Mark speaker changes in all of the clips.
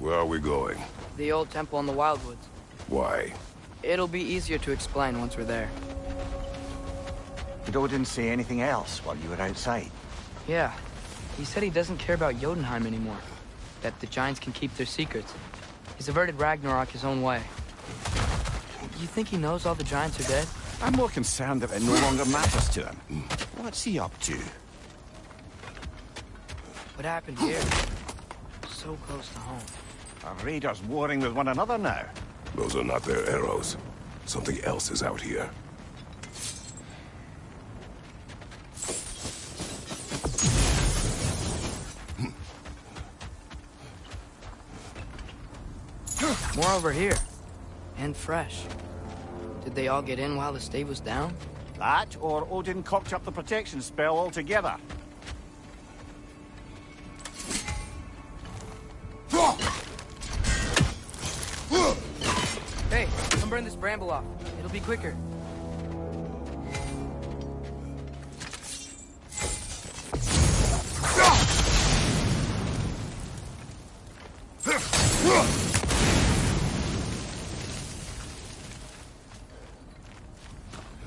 Speaker 1: Where are we going?
Speaker 2: The old temple in the Wildwoods.
Speaker 1: Why?
Speaker 2: It'll be easier to explain once we're there.
Speaker 3: Did Odin say anything else while you were outside?
Speaker 2: Yeah. He said he doesn't care about Jotunheim anymore. That the giants can keep their secrets. He's averted Ragnarok his own way. You think he knows all the giants are dead?
Speaker 3: I'm more concerned that it no longer matters to him. What's he up to?
Speaker 2: What happened here? So close to home.
Speaker 3: Are raiders warring with one another now?
Speaker 1: Those are not their arrows. Something else is out here.
Speaker 2: More over here. And fresh. Did they all get in while the stave was down?
Speaker 3: That, or Odin cocked up the protection spell altogether.
Speaker 2: Hey, come burn this bramble off. It'll be quicker.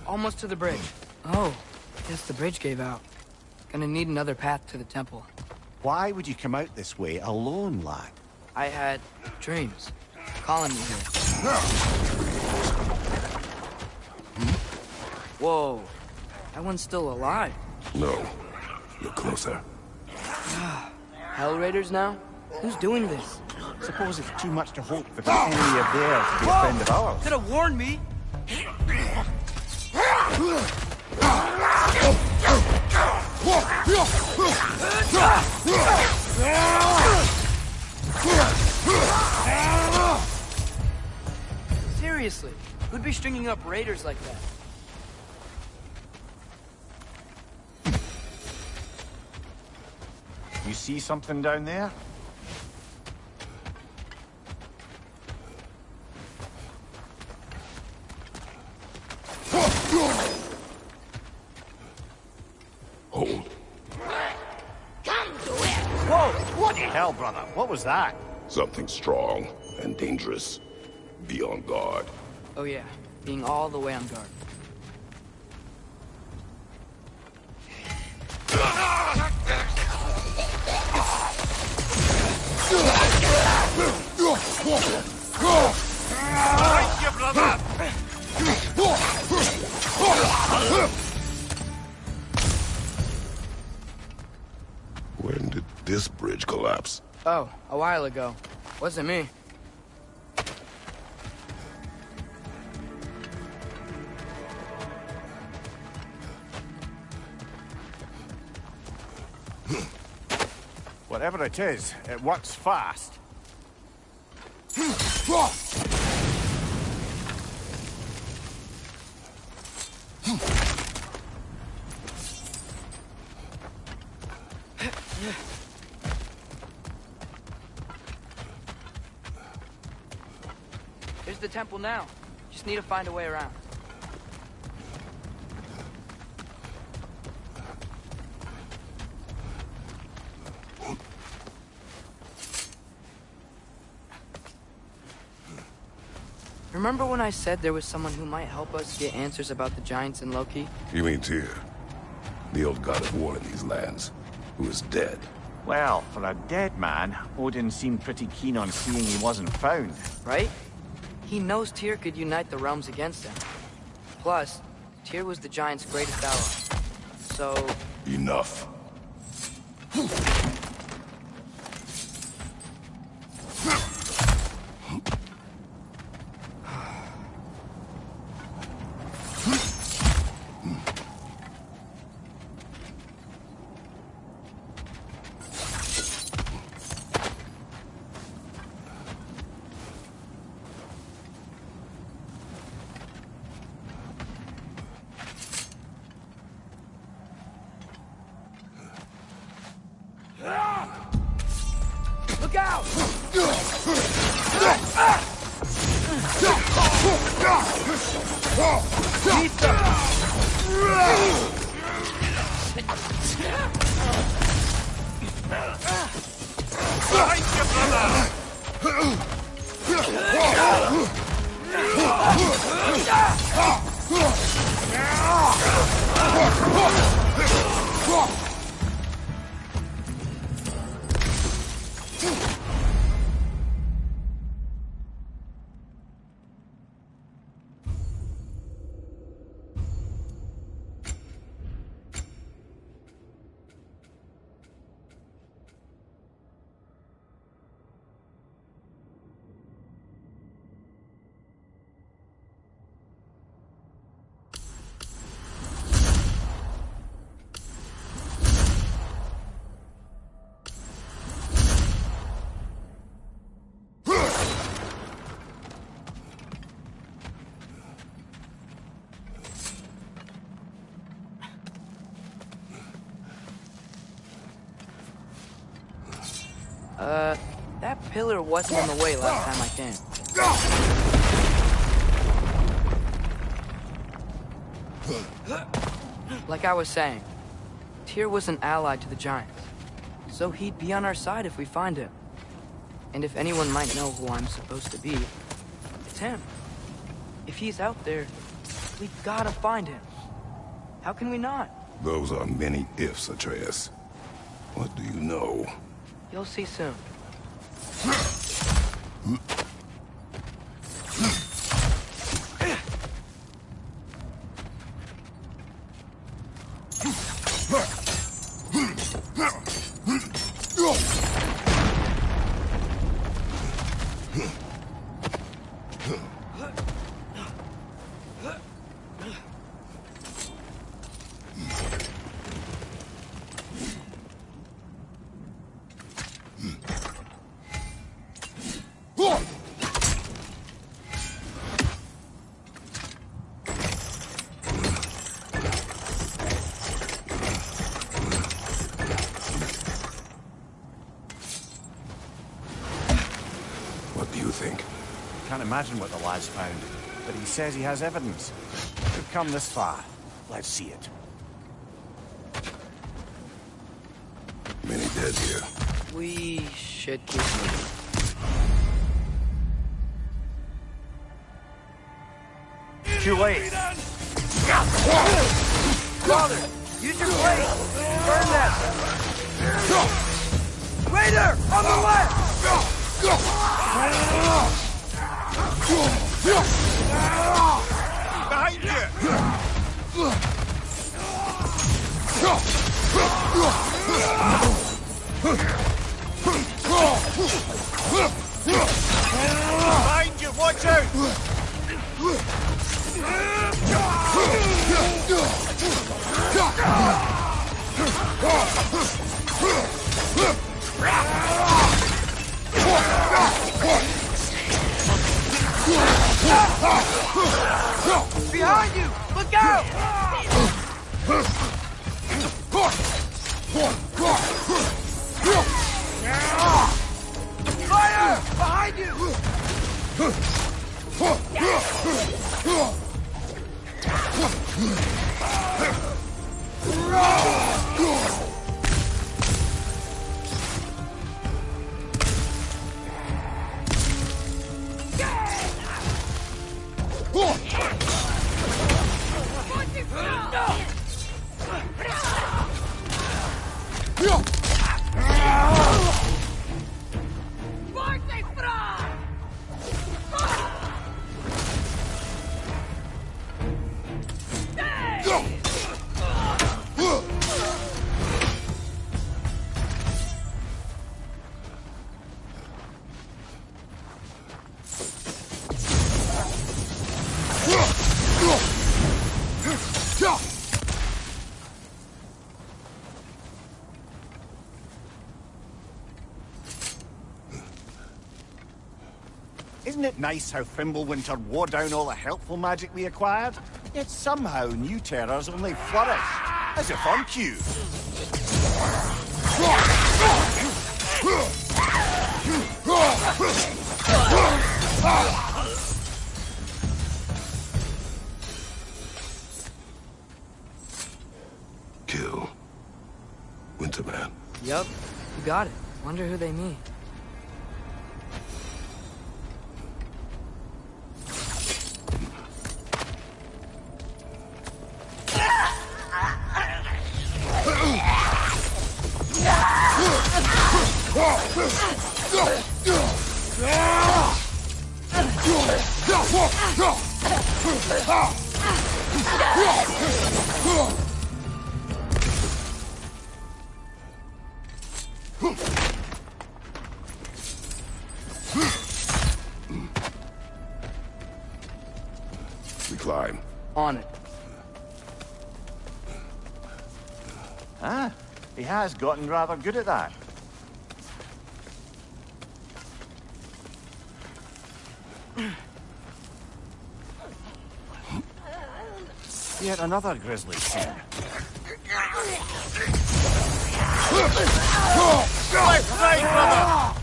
Speaker 2: Almost to the bridge. Oh, guess the bridge gave out. Gonna need another path to the temple.
Speaker 3: Why would you come out this way alone, lad?
Speaker 2: I had dreams calling me here. Whoa, that one's still alive.
Speaker 1: No. Look closer.
Speaker 2: Hell Raiders now? Who's doing this?
Speaker 3: Suppose it's too much to hope that an enemy of theirs to be a friend of ours.
Speaker 2: Could have warned me. Seriously, who'd be stringing up raiders like that?
Speaker 3: You see something down there?
Speaker 1: Hold.
Speaker 4: Come to it!
Speaker 3: Whoa! What the hell, brother? What was that?
Speaker 1: Something strong and dangerous. Be on guard.
Speaker 2: Oh yeah, being all the way on guard.
Speaker 1: When did this bridge collapse?
Speaker 2: Oh, a while ago. Wasn't me.
Speaker 3: Whatever it is, it works fast.
Speaker 2: There's the temple now. Just need to find a way around. Remember when I said there was someone who might help us get answers about the giants in Loki?
Speaker 1: You mean Tyr? The old god of war in these lands, who is dead.
Speaker 3: Well, for a dead man, Odin seemed pretty keen on seeing he wasn't found.
Speaker 2: Right? He knows Tyr could unite the realms against him. Plus, Tyr was the giant's greatest ally. So...
Speaker 1: Enough.
Speaker 2: Look out! That pillar wasn't in the way last time I came. Like I was saying, Tyr was an ally to the Giants, so he'd be on our side if we find him. And if anyone might know who I'm supposed to be, it's him. If he's out there, we gotta find him. How can we not?
Speaker 1: Those are many ifs, Atreus. What do you know?
Speaker 2: You'll see soon.
Speaker 3: Can't imagine what the lad's found, but he says he has evidence. We've come this far. Let's see it.
Speaker 1: Many dead here.
Speaker 2: We should keep moving.
Speaker 3: Too late.
Speaker 2: Father, use your blade! Burn them! Raider! On the left!
Speaker 3: Behind you! Behind you, watch out!
Speaker 2: Behind you! Look out! Fire! Behind you!
Speaker 3: Isn't it nice how Fimbulwinter wore down all the helpful magic we acquired? Yet somehow new terrors only flourish, as if on cue.
Speaker 1: Kill. Winterman.
Speaker 2: Yup, you got it. Wonder who they mean.
Speaker 1: We climb.
Speaker 2: On it.
Speaker 3: Ah, he has gotten rather good at that. Yet another grisly scene. Right, brother!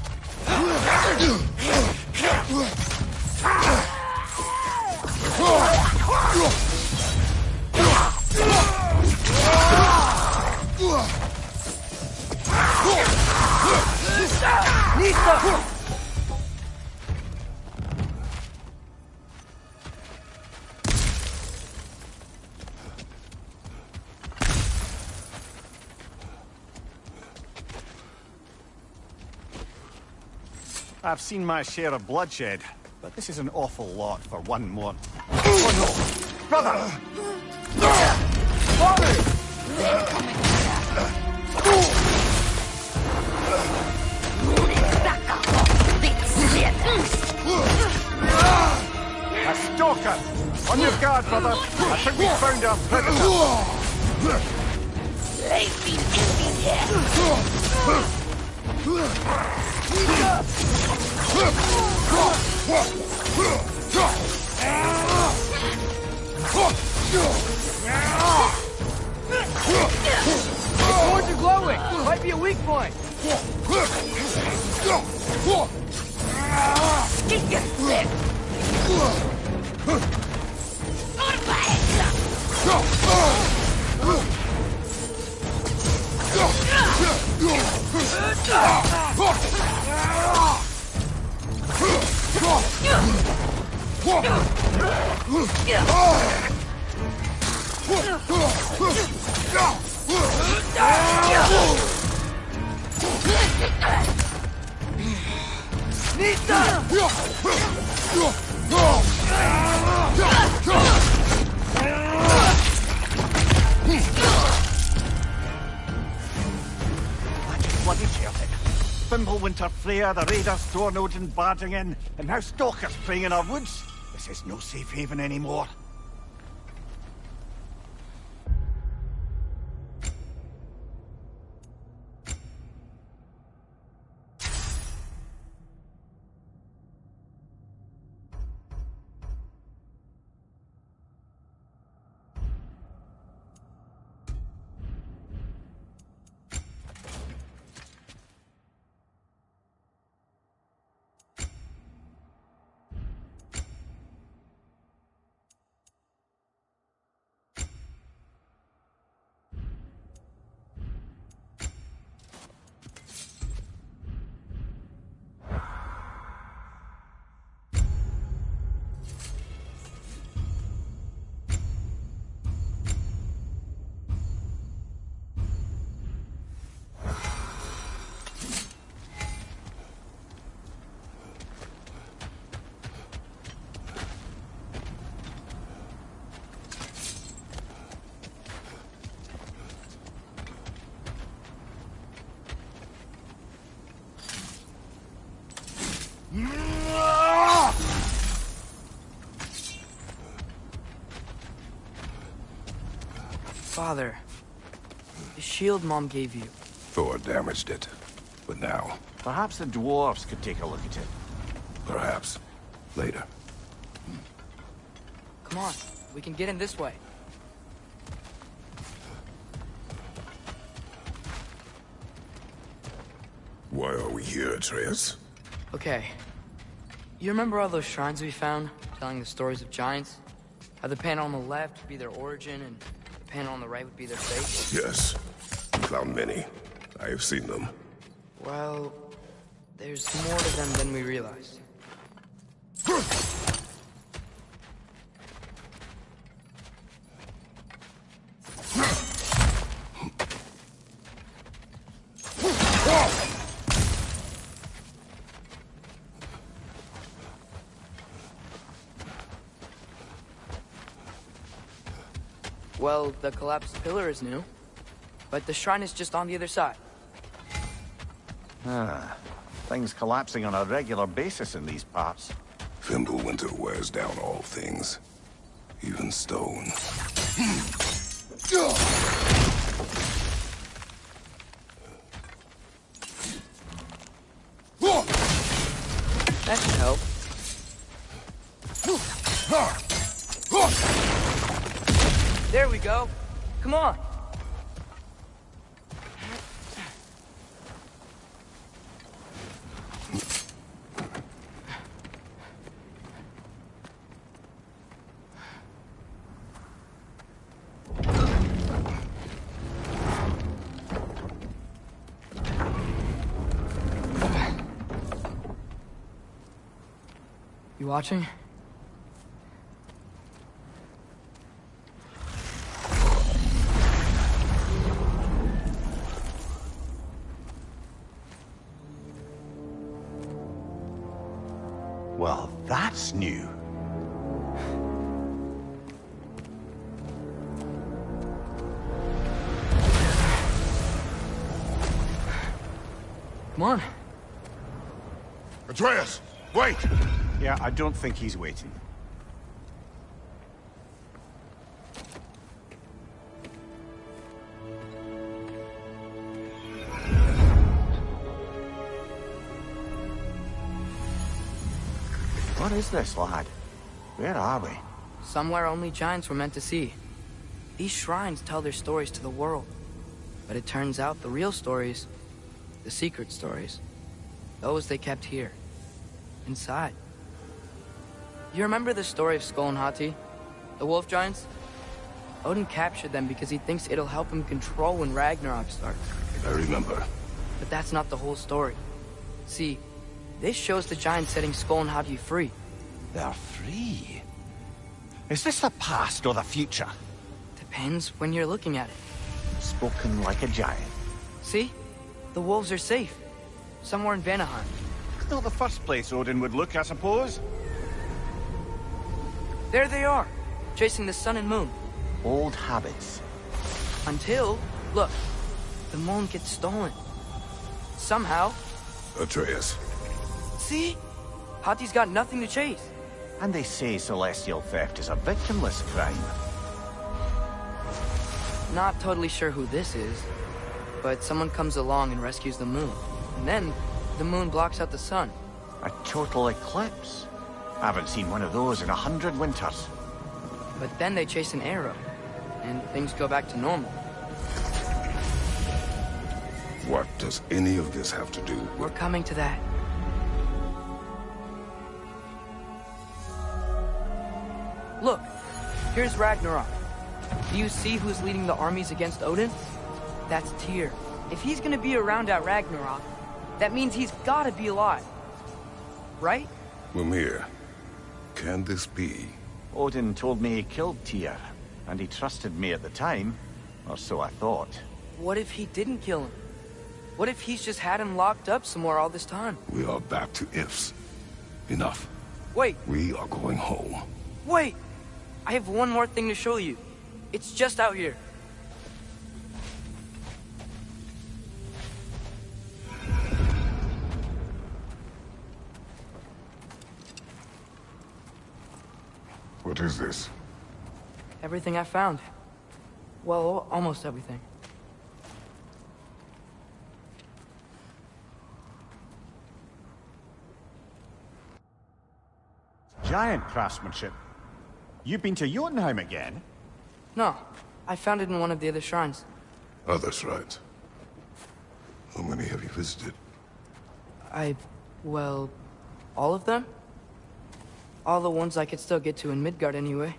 Speaker 3: I've seen my share of bloodshed, but this is an awful lot for one more. Oh no! Brother! A stalker! On your guard, brother! I think we found our predator!
Speaker 4: They've been empty here.
Speaker 2: The boards are glowing! Might be a weak point!
Speaker 4: Get your stick!
Speaker 3: Bloody Celtic. Fimbulwinter Freya, the raiders, Thornodin barging in, and now stalkers preying in our woods. This is no safe haven anymore.
Speaker 2: Father, the shield Mom gave you.
Speaker 1: Thor damaged it. But now,
Speaker 3: Perhaps the dwarves could take a look at it.
Speaker 1: perhaps, later.
Speaker 2: Come on, we can get in this way.
Speaker 1: Why are we here, Atreus?
Speaker 2: Okay. You remember all those shrines we found, telling the stories of giants? How the panel on the left would be their origin, and the panel on the right would be their fate?
Speaker 1: Yes. We found many. I have seen them.
Speaker 2: Well, there's more to them than we realized. Well, the collapsed pillar is new, but the shrine is just on the other side.
Speaker 3: Ah, things collapsing on a regular basis in these parts.
Speaker 1: Fimbulwinter wears down all things, even stone.
Speaker 2: That should help. There we go. Come on. You watching?
Speaker 3: Well, that's new.
Speaker 2: Come on.
Speaker 1: Atreus, wait!
Speaker 3: Yeah, I don't think he's waiting. What is this, lad? Where are we?
Speaker 2: Somewhere only giants were meant to see. These shrines tell their stories to the world. But it turns out the real stories, the secret stories, those they kept here, inside. You remember the story of Skull and Hati? The wolf giants? Odin captured them because he thinks it'll help him control when Ragnarok starts.
Speaker 1: I remember.
Speaker 2: But that's not the whole story. See, this shows the giants setting Skull and Hati free.
Speaker 3: They're free. Is this the past or the future?
Speaker 2: Depends when you're looking at it.
Speaker 3: Spoken like a giant.
Speaker 2: See? The wolves are safe. Somewhere in Vanaheim.
Speaker 3: It's not the first place Odin would look, I suppose.
Speaker 2: There they are, chasing the sun and moon.
Speaker 3: Old habits.
Speaker 2: Until, look, the moon gets stolen. Somehow.
Speaker 1: Atreus.
Speaker 2: See? Hati's got nothing to chase.
Speaker 3: And they say celestial theft is a victimless crime.
Speaker 2: Not totally sure who this is, but someone comes along and rescues the moon. And then, the moon blocks out the sun.
Speaker 3: A total eclipse. I haven't seen one of those in 100 winters.
Speaker 2: But then they chase an arrow, and things go back to normal.
Speaker 1: What does any of this have to do
Speaker 2: We're
Speaker 1: with...
Speaker 2: coming to that. Look, here's Ragnarok. Do you see who's leading the armies against Odin? That's Tyr. If he's gonna be around at Ragnarok, that means he's gotta be alive. Right?
Speaker 1: Mimir, can this be?
Speaker 3: Odin told me he killed Tyr, and he trusted me at the time, or so I thought.
Speaker 2: What if he didn't kill him? What if he's just had him locked up somewhere all this time?
Speaker 1: We are back to ifs. Enough.
Speaker 2: Wait,
Speaker 1: We are going home.
Speaker 2: wait! I have one more thing to show you. It's just out here.
Speaker 1: What is this?
Speaker 2: Everything I found. Well, almost everything.
Speaker 3: Giant craftsmanship. You've been to Jotunheim again?
Speaker 2: No, I found it in one of the other shrines.
Speaker 1: Other shrines. How many have you visited?
Speaker 2: Well, all of them? All the ones I could still get to in Midgard anyway.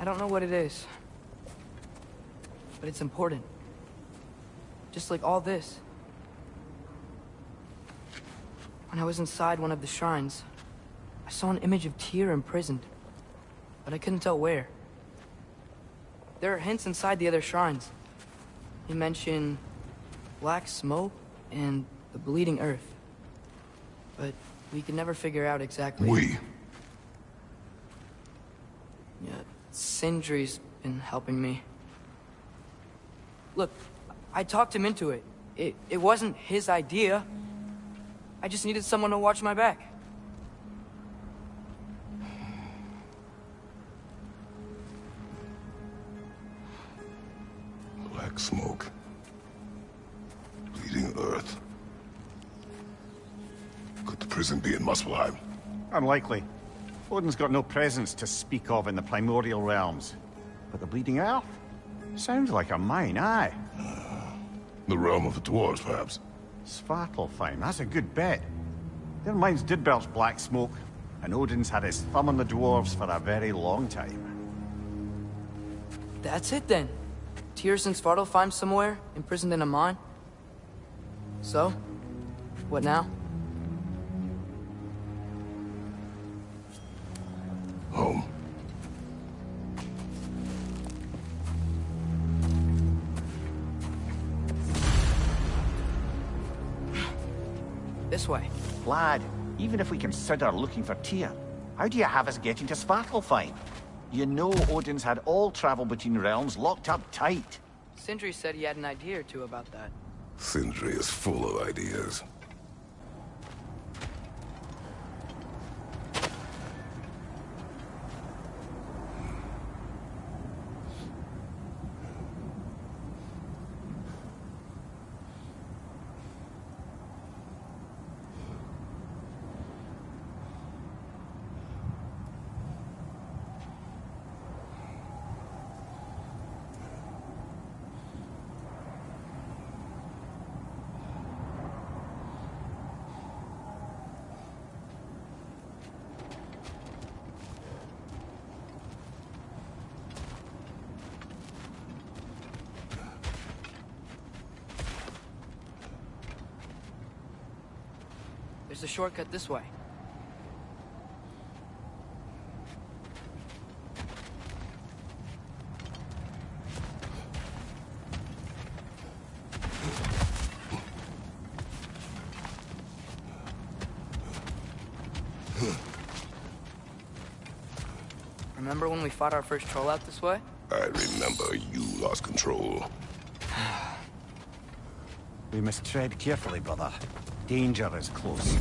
Speaker 2: I don't know what it is. But it's important. Just like all this. When I was inside one of the shrines, I saw an image of Tyr imprisoned. But I couldn't tell where. There are hints inside the other shrines. He mentioned black smoke and the bleeding earth. But we could never figure out exactly...
Speaker 1: We.
Speaker 2: Yeah, Sindri's been helping me. Look, I talked him into it. It wasn't his idea. I just needed someone to watch my back.
Speaker 1: Black smoke. Bleeding earth. Could the prison be in Muspelheim?
Speaker 3: Unlikely. Odin's got no presence to speak of in the primordial realms. But the Bleeding Earth? Sounds like a mine, aye.
Speaker 1: The realm of the dwarves, perhaps?
Speaker 3: Svartalfheim, that's a good bet. Their mines did belch black smoke, and Odin's had his thumb on the dwarves for a very long time.
Speaker 2: That's it then. Tyr's in Svartalfheim somewhere, imprisoned in a mine. So, what now?
Speaker 1: Home.
Speaker 2: This way.
Speaker 3: Lad, even if we consider looking for Tyr, how do you have us getting to Svartalfheim? You know Odin's had all travel between realms locked up tight.
Speaker 2: Sindri said he had an idea or two about that.
Speaker 1: Sindri is full of ideas.
Speaker 2: There's a shortcut this way. Remember when we fought our first troll out this way?
Speaker 1: I remember you lost control.
Speaker 3: We must tread carefully, brother. Danger is close.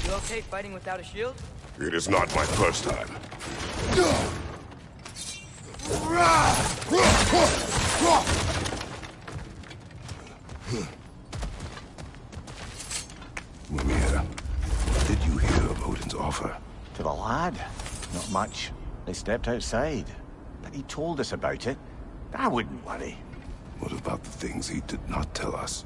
Speaker 2: You okay fighting without a shield?
Speaker 1: It is not my first time. Mimir, what did you hear of Odin's offer?
Speaker 3: To the lad? Not much. They stepped outside. But he told us about it. I wouldn't worry.
Speaker 1: What about the things he did not tell us?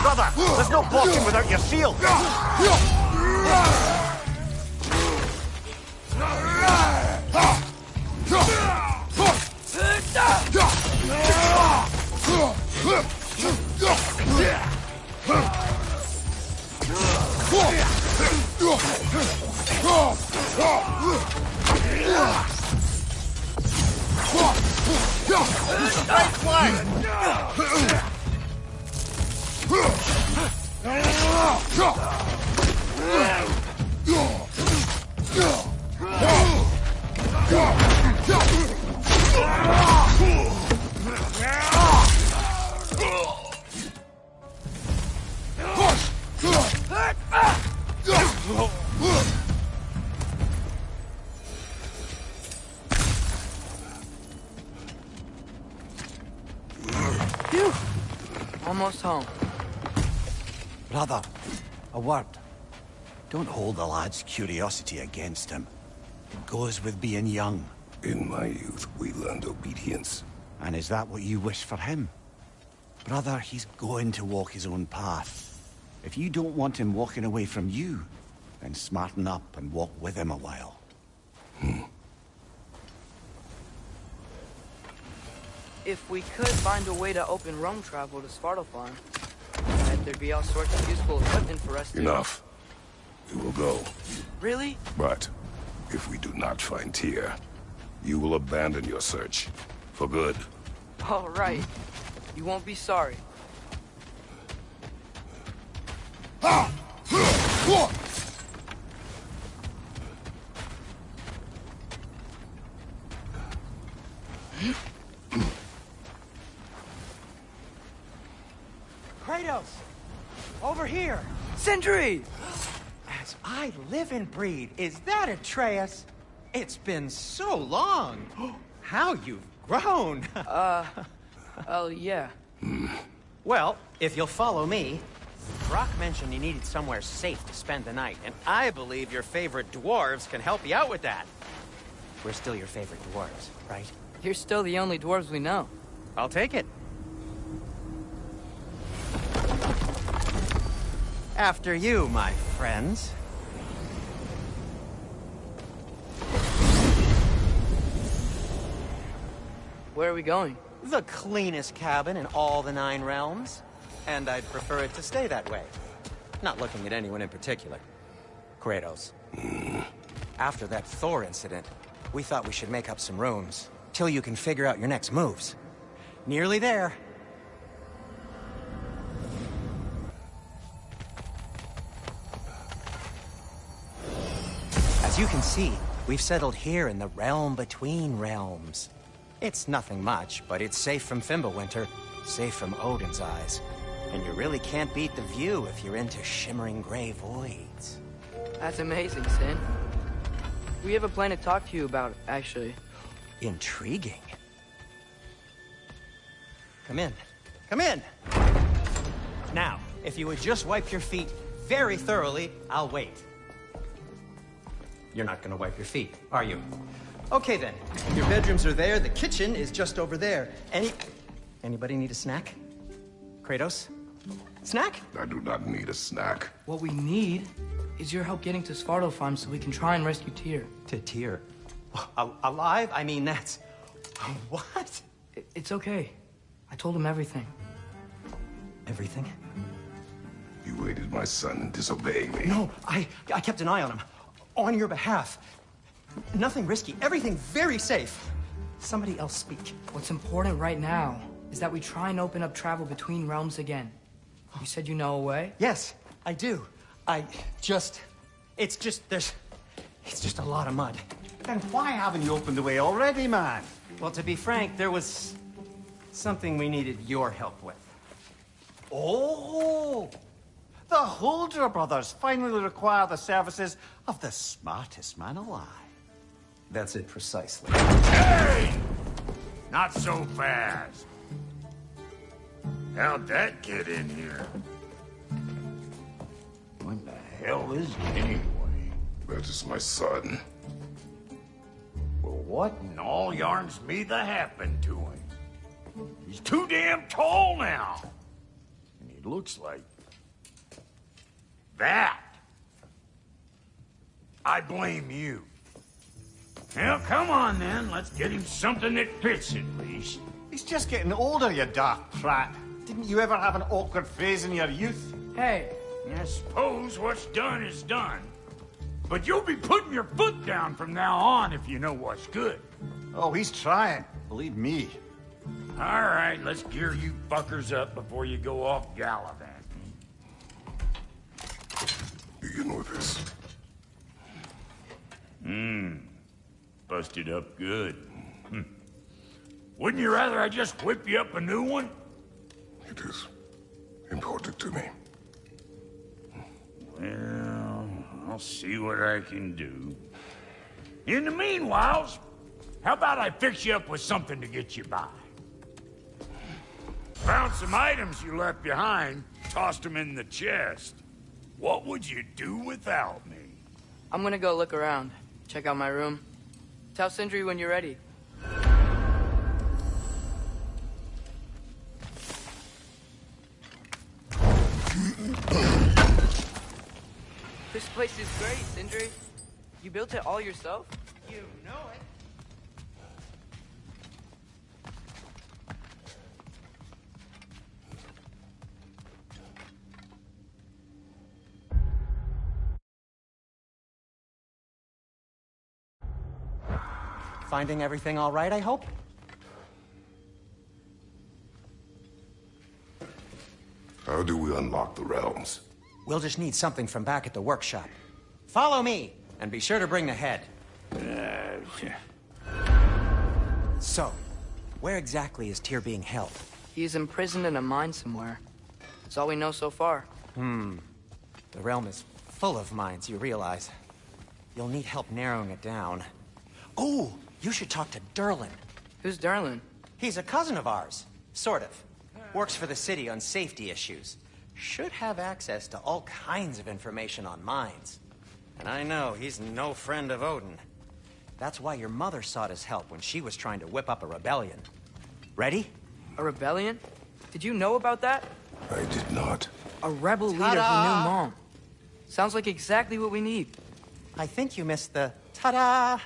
Speaker 3: Brother, there's no blocking without your shield!
Speaker 2: Phew! almost home.
Speaker 3: Brother, a word. Don't hold the lad's curiosity against him. It goes with being young.
Speaker 1: In my youth, we learned obedience.
Speaker 3: And is that what you wish for him? Brother, he's going to walk his own path. If you don't want him walking away from you, then smarten up and walk with him a while.
Speaker 2: If we could find a way to open roam travel to Svartalfheim, I bet there'd be all sorts of useful equipment for us to...
Speaker 1: Enough. We will go.
Speaker 2: Really?
Speaker 1: But if we do not find Tyr, you will abandon your search. For good.
Speaker 2: All right. You won't be sorry.
Speaker 5: Kratos! Over here!
Speaker 2: Sentry!
Speaker 5: As I live and breathe, is that Atreus? It's been so long! How you've grown!
Speaker 2: Oh, yeah.
Speaker 5: Well, if you'll follow me, Brock mentioned you needed somewhere safe to spend the night, and I believe your favorite dwarves can help you out with that. We're still your favorite dwarves, right?
Speaker 2: You're still the only dwarves we know.
Speaker 5: I'll take it. After you, my friends.
Speaker 2: Where are we going?
Speaker 5: The cleanest cabin in all the 9 realms. And I'd prefer it to stay that way. Not looking at anyone in particular. Kratos. After that Thor incident, we thought we should make up some rooms, till you can figure out your next moves. Nearly there. As you can see, we've settled here in the realm between realms. It's nothing much, but it's safe from Fimbulwinter, safe from Odin's eyes. And you really can't beat the view if you're into shimmering gray voids.
Speaker 2: That's amazing, Sin. We have a plan to talk to you about, actually.
Speaker 5: Intriguing. Come in. Come in! Now, if you would just wipe your feet very thoroughly, I'll wait. You're not gonna wipe your feet, are you? Okay then. Your bedrooms are there, the kitchen is just over there. Anybody need a snack? Kratos? Snack?
Speaker 1: I do not need a snack.
Speaker 2: What we need is your help getting to Svartalfheim so we can try and rescue Tyr.
Speaker 5: To Tyr? Alive? I mean, that's... What?
Speaker 2: It's okay. I told him everything.
Speaker 5: Everything?
Speaker 1: You aided my son in disobeying me.
Speaker 5: No, I kept an eye on him. On your behalf. Nothing risky. Everything very safe. Somebody else speak.
Speaker 2: What's important right now is that we try and open up travel between realms again. You said you know a way?
Speaker 5: Yes, I do. It's just a lot of mud.
Speaker 3: Then why haven't you opened the way already, man?
Speaker 5: Well, to be frank, there was something we needed your help with.
Speaker 3: Oh! The Holder brothers finally require the services of the smartest man alive.
Speaker 5: That's it precisely.
Speaker 6: Hey! Not so fast. How'd that get in here? What the hell is it anyway?
Speaker 1: That is my son.
Speaker 6: Well, what in all yarns me the happened to him? He's too damn tall now. And he looks like... that. I blame you. Well, come on then. Let's get him something that fits at least.
Speaker 3: He's just getting older, you daft prat. Didn't you ever have an awkward phase in your youth?
Speaker 2: Hey,
Speaker 6: I suppose what's done is done. But you'll be putting your foot down from now on if you know what's good.
Speaker 3: Oh, he's trying. Believe me.
Speaker 6: All right, let's gear you fuckers up before you go off gallivanting.
Speaker 1: Begin with this.
Speaker 6: Busted up good. Wouldn't you rather I just whip you up a new one?
Speaker 1: It is important to me.
Speaker 6: Well, I'll see what I can do. In the meanwhile, how about I fix you up with something to get you by? Found some items you left behind, tossed them in the chest. What would you do without me?
Speaker 2: I'm gonna go look around. Check out my room. Tell Sindri when you're ready. This place is great, Sindri. You built it all yourself?
Speaker 5: You know it. Finding everything all right, I hope?
Speaker 1: How do we unlock the realms?
Speaker 5: We'll just need something from back at the workshop. Follow me, and be sure to bring the head. So, where exactly is Tyr being held?
Speaker 2: He's imprisoned in a mine somewhere. That's all we know so far.
Speaker 5: The realm is full of mines, you realize. You'll need help narrowing it down. Oh, you should talk to Durlin.
Speaker 2: Who's Darlin?
Speaker 5: He's a cousin of ours. Sort of. Works for the city on safety issues. Should have access to all kinds of information on mines. And I know he's no friend of Odin. That's why your mother sought his help when she was trying to whip up a rebellion. Ready?
Speaker 2: A rebellion? Did you know about that?
Speaker 1: I did not.
Speaker 2: A rebel leader who knew Mom. Sounds like exactly what we need.
Speaker 5: I think you missed the ta-da!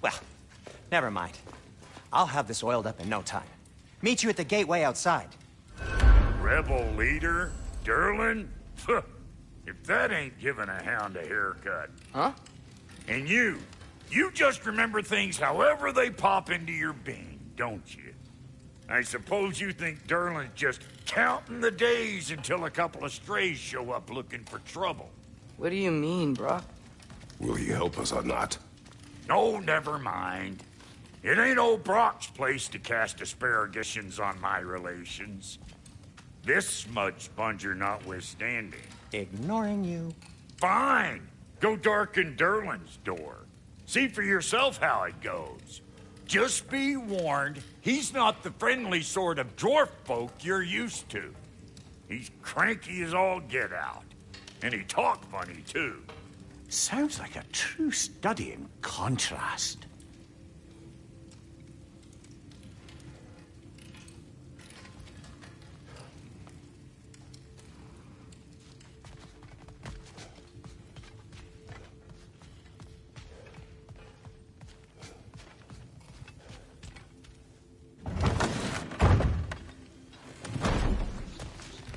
Speaker 5: Well, never mind. I'll have this oiled up in no time. Meet you at the gateway outside.
Speaker 6: Rebel leader? Durlin? If that ain't giving a hound a haircut.
Speaker 2: Huh?
Speaker 6: And you just remember things however they pop into your being, don't you? I suppose you think Durlin's just counting the days until a couple of strays show up looking for trouble.
Speaker 2: What do you mean, Brock?
Speaker 1: Will he help us or not?
Speaker 6: No, never mind. It ain't old Brock's place to cast aspersions on my relations. This smudge sponger notwithstanding.
Speaker 5: Ignoring you.
Speaker 6: Fine. Go darken Durlin's door. See for yourself how it goes. Just be warned, he's not the friendly sort of dwarf folk you're used to. He's cranky as all get out. And he talk funny, too.
Speaker 3: Sounds like a true study in contrast.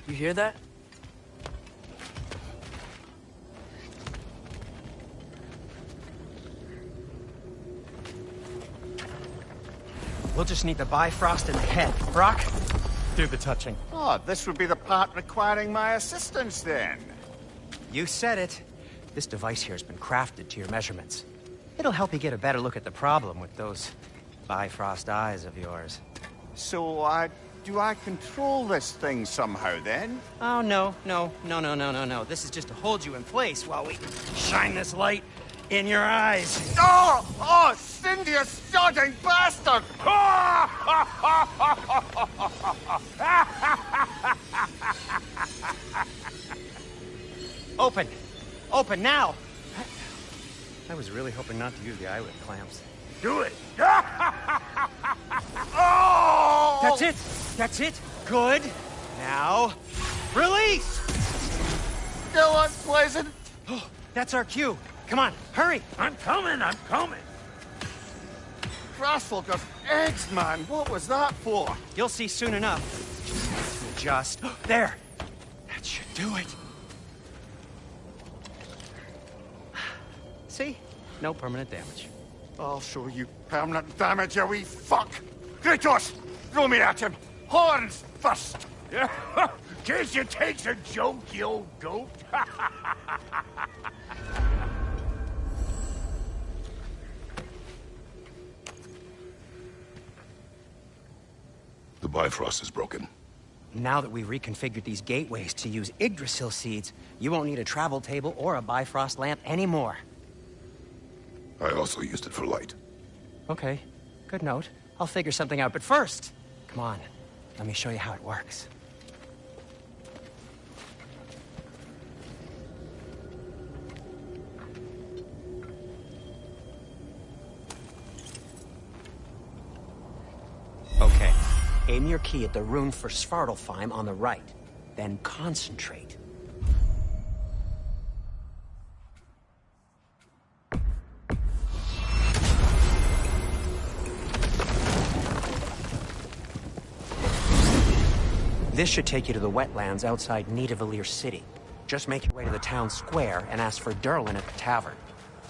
Speaker 2: You hear that?
Speaker 5: We'll just need the Bifrost in the head. Brock, do the touching.
Speaker 7: Oh, this would be the part requiring my assistance, then.
Speaker 5: You said it. This device here has been crafted to your measurements. It'll help you get a better look at the problem with those Bifrost eyes of yours.
Speaker 7: So, do I control this thing somehow, then?
Speaker 5: Oh, no. This is just to hold you in place while we shine this light in your eyes.
Speaker 7: Oh, Cindy, you sodding bastard!
Speaker 5: Open now! I was really hoping not to use the eyelid clamps.
Speaker 6: Do it!
Speaker 7: Oh!
Speaker 5: That's it! Good! Now, release!
Speaker 7: Still unpleasant.
Speaker 5: Oh, that's our cue. Come on, hurry!
Speaker 6: I'm coming!
Speaker 7: Crasselger's eggs, man. What was that for?
Speaker 5: You'll see soon enough. Just... there! That should do it. See? No permanent damage.
Speaker 7: I'll show you permanent damage, you wee fuck! Kratos! Throw me at him! Horns first!
Speaker 6: Case you takes a joke, you old goat.
Speaker 1: The Bifrost is broken.
Speaker 5: Now that we've reconfigured these gateways to use Yggdrasil seeds, you won't need a travel table or a Bifrost lamp anymore.
Speaker 1: I also used it for light.
Speaker 5: Okay, good note. I'll figure something out, but first, come on. Let me show you how it works. Okay. Aim your key at the rune for Svartalfheim on the right. Then concentrate. This should take you to the wetlands outside Nidavellir City. Just make your way to the town square and ask for Durlin at the tavern.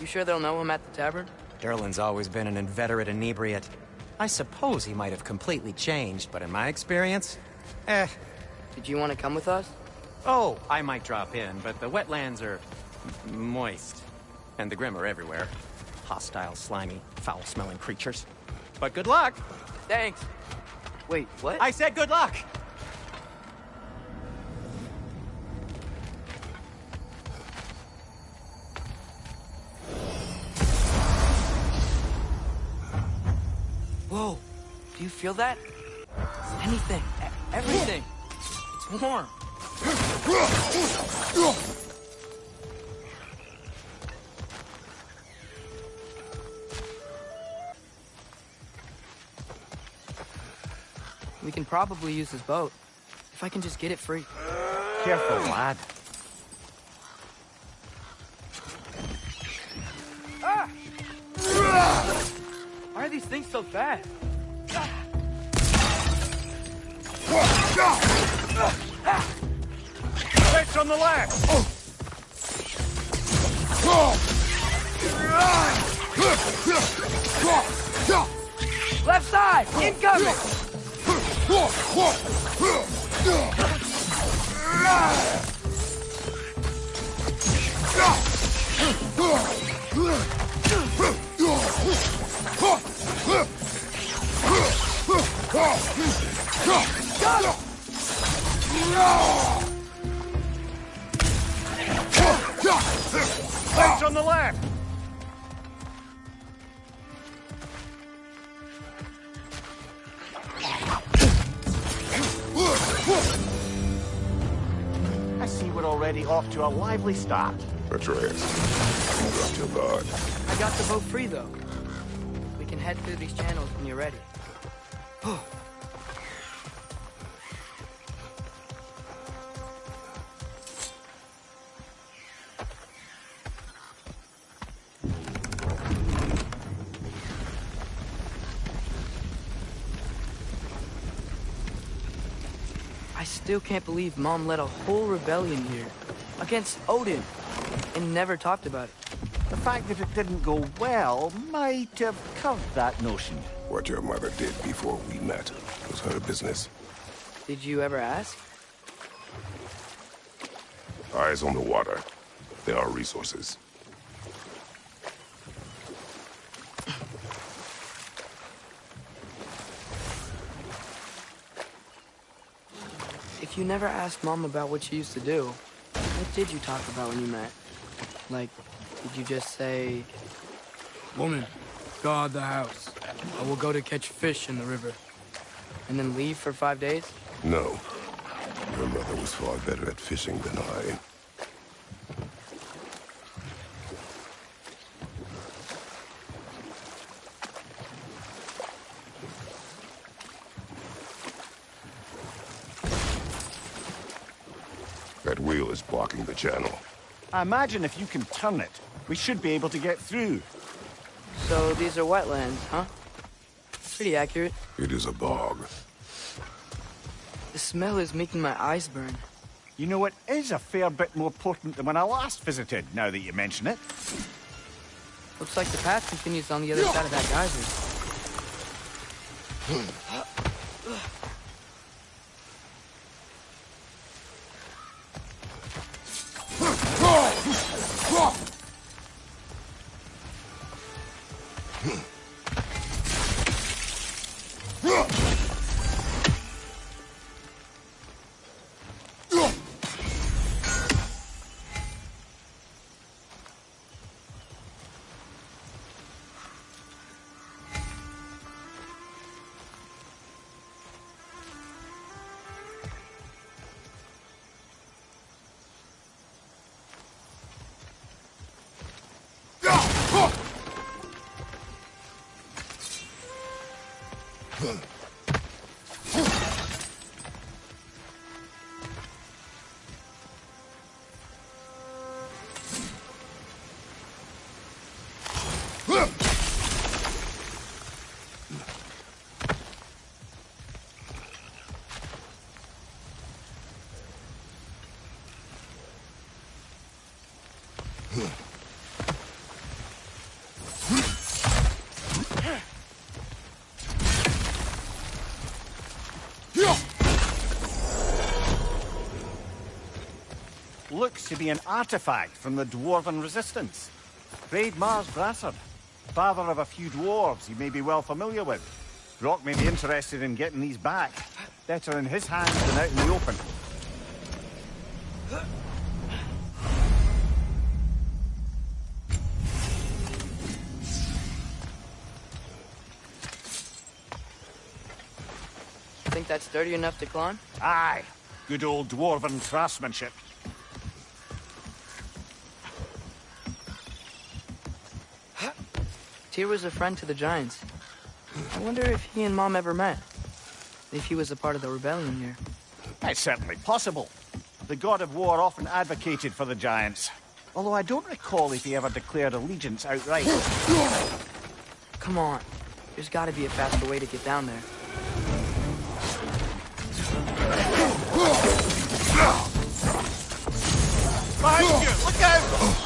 Speaker 2: You sure they'll know him at the tavern?
Speaker 5: Durlin's always been an inveterate inebriate. I suppose he might have completely changed, but in my experience,
Speaker 2: Did you want to come with us?
Speaker 5: Oh, I might drop in, but the wetlands are moist. And the Grim are everywhere. Hostile, slimy, foul-smelling creatures. But good luck!
Speaker 2: Thanks. Wait, what?
Speaker 5: I said good luck!
Speaker 2: Whoa, do you feel that? Anything, everything. It's warm. We can probably use this boat. If I can just get it free.
Speaker 3: Careful, lad.
Speaker 2: Ah! Why are these things so fast?
Speaker 6: Switch on the left!
Speaker 2: Left side! Incoming!
Speaker 6: Switch on the left!
Speaker 3: I see we're already off to a lively start.
Speaker 1: Atreus, you dropped your guard.
Speaker 2: I got the boat free, though. We can head through these channels when you're ready. I still can't believe Mom led a whole rebellion here. Against Odin. And never talked about it.
Speaker 3: The fact that it didn't go well might have curved that notion.
Speaker 1: What your mother did before we met was her business.
Speaker 2: Did you ever ask?
Speaker 1: Eyes on the water. There are resources.
Speaker 2: If you never asked Mom about what she used to do, what did you talk about when you met? Like, did you just say... Woman, guard the house. I will go to catch fish in the river. And then leave for 5 days?
Speaker 1: No. Your mother was far better at fishing than I. That wheel is blocking the channel.
Speaker 3: I imagine if you can turn it, we should be able to get through.
Speaker 2: So these are wetlands, huh? Pretty accurate.
Speaker 1: It is a bog.
Speaker 2: The smell is making my eyes burn.
Speaker 3: You know, it is a fair bit more potent than when I last visited, now that you mention it.
Speaker 2: Looks like the path continues on the other side of that geyser.
Speaker 3: Looks to be an artifact from the Dwarven Resistance. Raid Mars Brassard, father of a few dwarves you may be well familiar with. Brock may be interested in getting these back. Better in his hands than out in the open.
Speaker 2: Think that's sturdy enough to climb?
Speaker 3: Aye. Good old Dwarven craftsmanship.
Speaker 2: Tyr was a friend to the Giants. I wonder if he and Mom ever met. If he was a part of the rebellion here.
Speaker 3: It's certainly possible. The god of war often advocated for the Giants. Although I don't recall if he ever declared allegiance outright.
Speaker 2: Come on. There's gotta be a faster way to get down there.
Speaker 3: Behind you! Look out!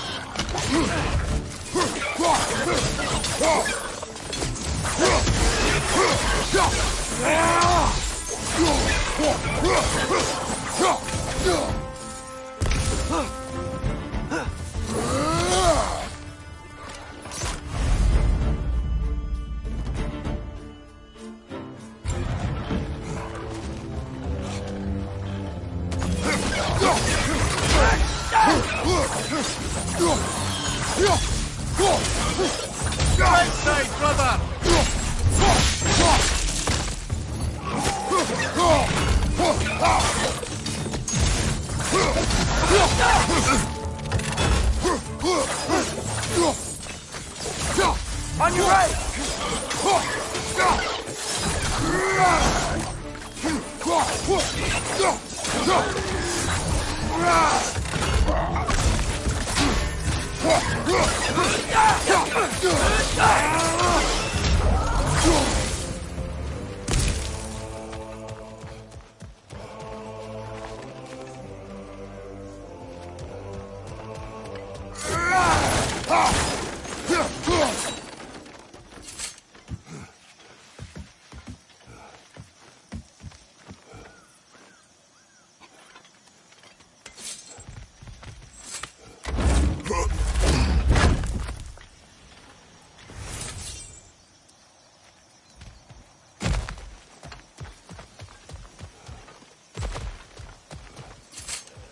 Speaker 3: Right side, brother!
Speaker 2: On your right!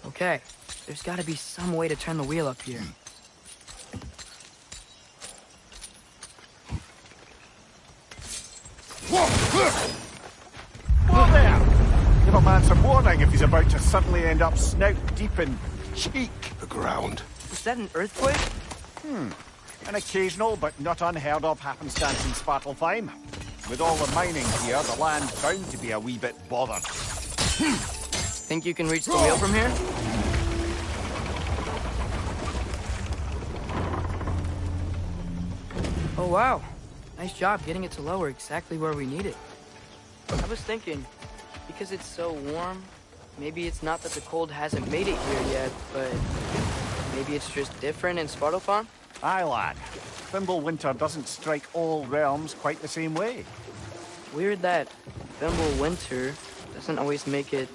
Speaker 2: Okay, there's gotta be some way to turn the wheel up here.
Speaker 3: Whoa there! Give a man some warning if he's about to suddenly end up snout deep in cheek.
Speaker 1: The ground.
Speaker 2: Was that an earthquake?
Speaker 3: An occasional but not unheard of happenstance in Svartalfheim. With all the mining here, the land's bound to be a wee bit bothered.
Speaker 2: Think you can reach the wheel from here? Oh wow, nice job getting it to lower exactly where we need it. I was thinking, because it's so warm, maybe it's not that the cold hasn't made it here yet, but maybe it's just different in Svartalfheim?
Speaker 3: Aye, lad. Thimble winter doesn't strike all realms quite the same way.
Speaker 2: Weird that Thimble winter doesn't always make it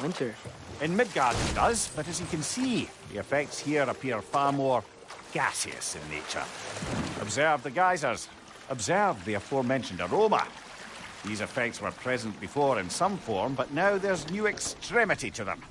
Speaker 2: winter.
Speaker 3: In Midgard it does, but as you can see, the effects here appear far more gaseous in nature. Observe the geysers. Observe the aforementioned aroma. These effects were present before in some form, but now there's new extremity to them.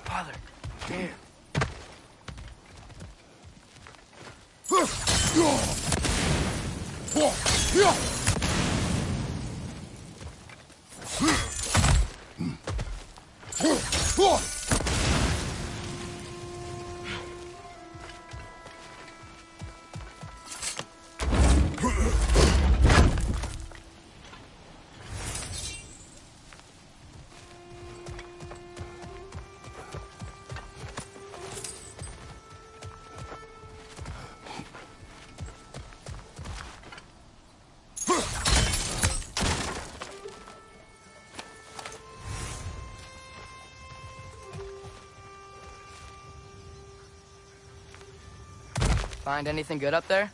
Speaker 2: Father, here. Find anything good up there?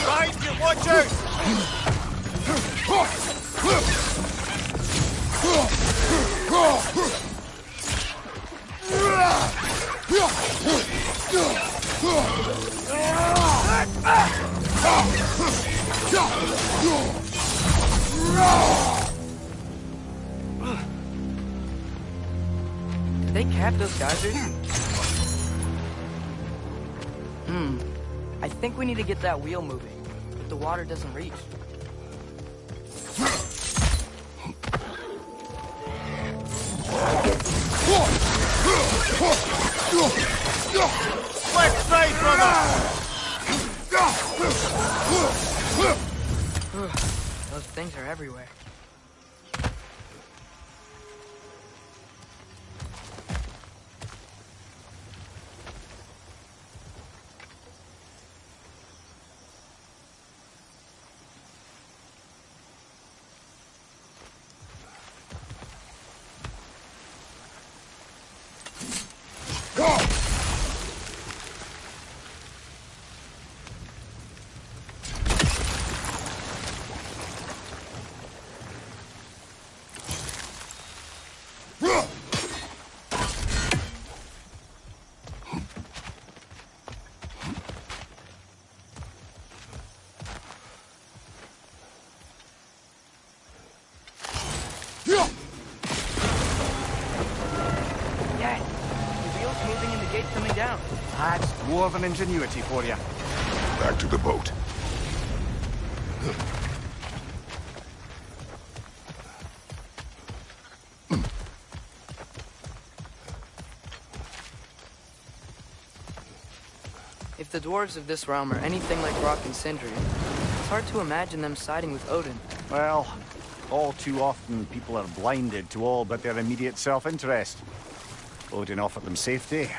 Speaker 3: Right, you watch out!
Speaker 2: Did they cap those geysers? I think we need to get that wheel moving, but the water doesn't reach.
Speaker 3: Left side, brother!
Speaker 2: Those things are everywhere. Yeah, the wheel's moving and the gate's coming down.
Speaker 3: That's dwarven ingenuity for you.
Speaker 1: Back to the boat.
Speaker 2: If the dwarves of this realm are anything like Rock and Sindri, it's hard to imagine them siding with Odin.
Speaker 3: Well, all too often people are blinded to all but their immediate self-interest. Odin offered them safety,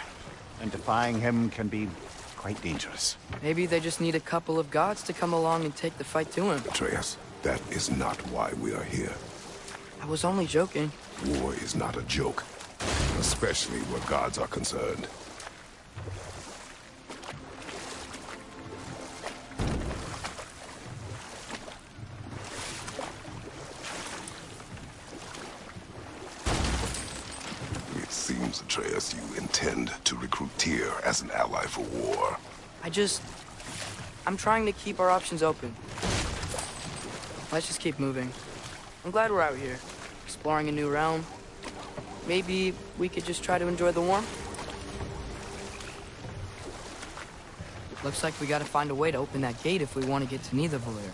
Speaker 3: and defying him can be quite dangerous.
Speaker 2: Maybe they just need a couple of gods to come along and take the fight to him.
Speaker 1: Atreus, that is not why we are here.
Speaker 2: I was only joking.
Speaker 1: War is not a joke, especially where gods are concerned. It's seems, Atreus, you intend to recruit Tyr as an ally for war.
Speaker 2: I'm trying to keep our options open. Let's just keep moving. I'm glad we're out here, exploring a new realm. Maybe we could just try to enjoy the warmth? Looks like we gotta find a way to open that gate if we want to get to Nidavellir.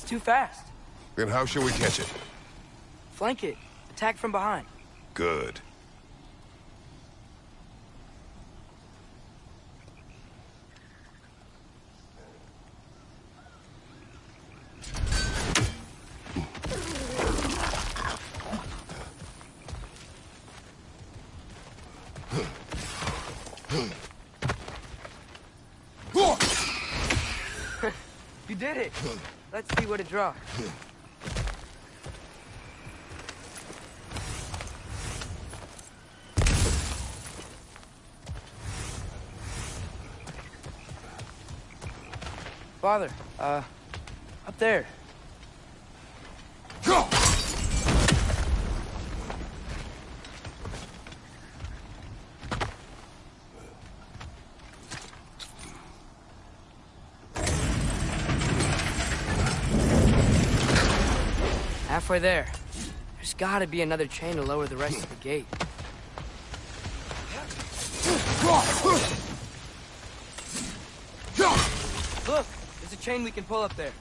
Speaker 2: Too fast.
Speaker 1: Then how shall we catch it?
Speaker 2: Flank it. Attack from behind.
Speaker 1: Good.
Speaker 2: You did it. Let's see what it draws. Father, up there. Halfway there. There's gotta be another chain to lower the rest of the gate. Look! There's a chain we can pull up there.